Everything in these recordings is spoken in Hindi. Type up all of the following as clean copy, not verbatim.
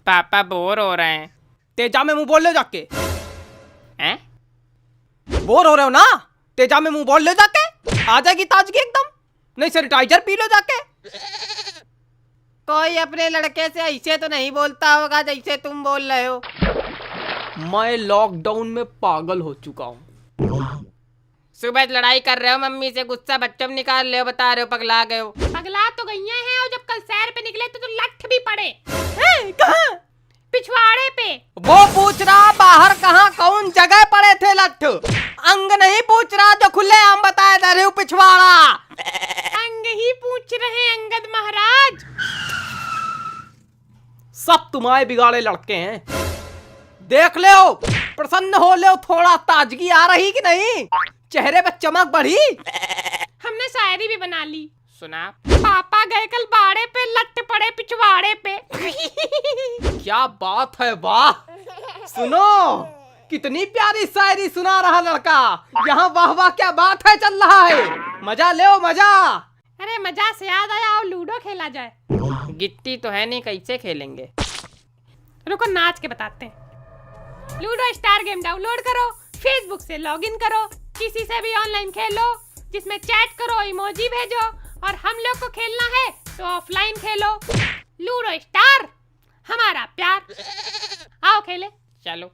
पापा बोर हो रहे हैं। तेजा में मुंह बोल ले जाके। हैं? बोर हो रहे हो ना? तेजा में मुंह बोल ले जाके, आ जाएगी ताजगी एकदम। नहीं सैनिटाइजर पी लो जाके। कोई अपने लड़के से ऐसे तो नहीं बोलता होगा जैसे तुम बोल रहे हो। मैं लॉकडाउन में पागल हो चुका हूँ। सुबह लड़ाई कर रहे हो मम्मी से, गुस्सा बच्चों में निकाल रहे हो, बता रहे हो पगला गए हो। पगला तो गई हैं, और जब कल सैर पे निकले तो लठ भी पड़े। कहाँ? पिछवाड़े पे। वो पूछ रहा बाहर कहाँ कौन जगह पड़े थे लठ, अंग नहीं पूछ रहा जो खुले आम बताए दे रहे हो पिछवाड़ा। अंग ही पूछ रहे अंगद महाराज। सब तुम्हारे बिगाड़े लड़के हैं। देख ले हो, प्रसन्न हो ले हो, थोड़ा ताजगी आ रही कि नहीं? चेहरे पे चमक बढ़ी। हमने शायरी भी बना ली। सुना? पापा गए कल बाड़े पे, लठ पड़े पिछवाड़े पे। क्या बात है, वाह। सुनो, कितनी प्यारी शायरी सुना रहा लड़का। यहाँ वाह वाह क्या बात है चल रहा है। मजा ले मजा। अरे मजा से याद आया, और लूडो खेला जाए। गिट्टी तो है नहीं, कैसे खेलेंगे? रुको नाच के बताते हैं। लूडो स्टार गेम डाउनलोड करो, फेसबुक से लॉगिन करो, किसी से भी ऑनलाइन खेलो, जिसमें चैट करो, इमोजी भेजो, और हम लोग को खेलना है तो ऑफलाइन खेलो। लूडो स्टार, हमारा प्यार। आओ खेले। चलो।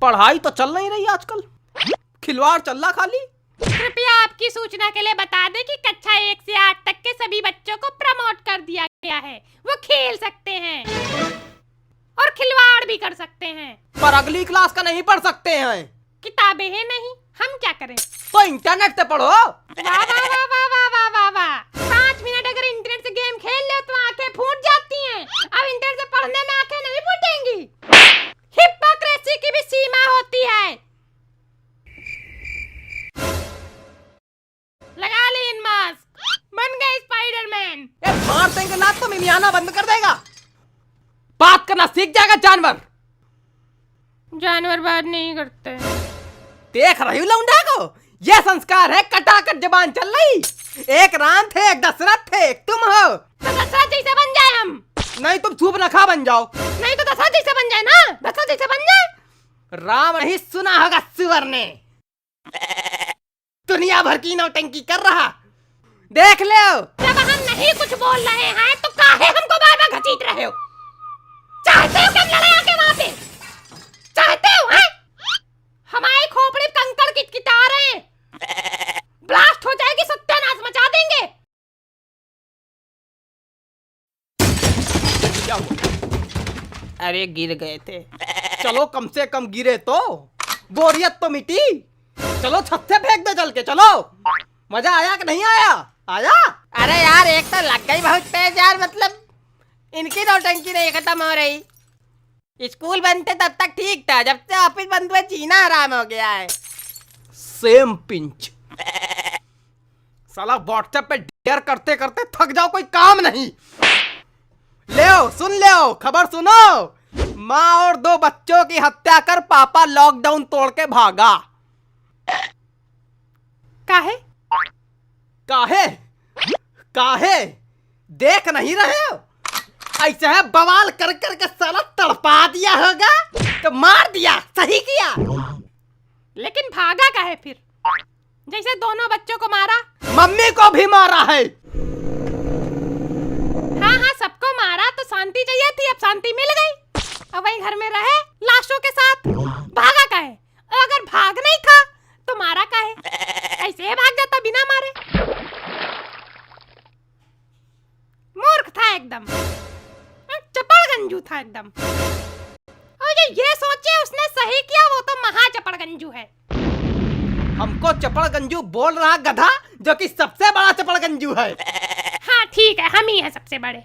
पढ़ाई तो चल नहीं रही आजकल, खिलवाड़ चल रहा खाली। कृपया आपकी सूचना के लिए बता दें कि कक्षा 1 से 8 तक के सभी बच्चों को प्रमोट कर दिया गया है। वो खेल सकते हैं और खिलवाड़ भी कर सकते हैं, पर अगली क्लास का नहीं पढ़ सकते हैं। किताबें हैं नहीं, हम क्या करें? तो इंटरनेट से पढ़ो। वाह वाह वाह वाह वाह वाह वाह वाह। 5 मिनट अगर इंटरनेट से गेम खेल ले तो आंखें फूट जाती हैं। अब इंटरनेट से पढ़ने में आंखें नहीं फूटेंगी। हिपोक्रेसी की भी सीमा होती है। लगा ले इन मास्क, बन गए स्पाइडरमैन। मार देंगे लात तो मिमियाना बंद कर देगा। बात करना सीख जाएगा जानवर। जानवर बात नहीं करते। देख रही हूँ लौंडा को, ये संस्कार है, कटाकट जबान चल रही। एक राम थे, एक दशरथ थे, एक तुम हो। तो दशरथ जैसे बन जाए हम। नहीं तुम सूप रखा बन जाओ। नहीं तो दशरथ जैसे बन जाए ना, दशरथ जैसे बन जाए। राम नहीं सुना होगा सुअर ने, दुनिया भर की नौटंकी कर रहा। देख ले, जब हम नहीं कुछ बोल रहे हैं तो काहे हमको बार बार घसीट रहे हो? चाहते हो कि हम लड़े आके वहाँ पे? चाहते हो हैं? हमारे खोपड़ी कंकड़ किटकिटा रहे हैं। ब्लास्ट हो जाएगी, सत्यानाश मचा देंगे। क्या हुआ? अरे गिर गए थे। चलो कम से कम गिरे तो बोरियत तो मिटी। चलो छत से फेंक दो चल के, चलो। मजा आया कि नहीं आया? आया? अरे यार एक तो लग गई बहुत तेज यार, मतलब इनकी नौटंकी नहीं खत्म हो रही। स्कूल बंद थे तब तक ठीक था, जब से ऑफिस बंद हुए जीना हराम हो गया है। Same pinch. साला व्हाट्सएप पे डेयर करते करते थक जाओ, कोई काम नहीं। ले सुन ले, खबर सुनो। माँ और 2 बच्चों की हत्या कर पापा लॉकडाउन तोड़ के भागा। काहे? काहे? काहे? देख नहीं रहे हो? ऐसे है बवाल कर कर के साला तड़पा दिया होगा तो मार दिया, सही किया। लेकिन भागा काहे फिर? जैसे दोनों बच्चों को मारा। मम्मी को भी मारा है। हाँ हाँ, सबको मारा तो शांति चाहिए थी, अब शांति मिल गई। अब वही घर में रहे लाशों के साथ। भागा काहे? और अगर भाग नहीं था तो मारा काहे? ऐसे ही भाग जाता बिना मारे। मूर्ख था एकदम, चपड़गंजू था एकदम। और जो ये सोचे उसने सही किया, वो तो महा चपड़गंजू है। हमको चपड़गंजू बोल रहा गधा, जो कि सबसे बड़ा चपड़गंजू है। हाँ ठीक है, हम ही हैं सबसे बड़े।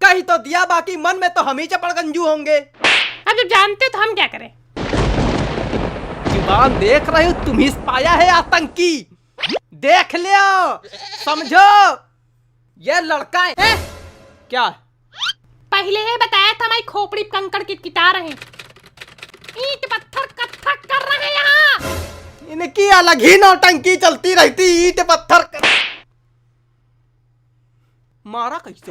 कही तो दिया, बाकी मन में तो हम ही चपड़गंजू होंगे। अब जब जानते हो तो हम क्या करें? जुबान देख रहे हो तुम ही पाया है आतंकी। देख लियो, समझो ये लड़का है। क्या? पहले ही बताया था, हमारी खोपड़ी कंकड़ किटकिटा रहे हैं, ईंट पत्थर कत्थक कर रहे हैं यहाँ। इनकी अलग ही नौटंकी चलती रहती, ईंट पत्थर मारा कैसे?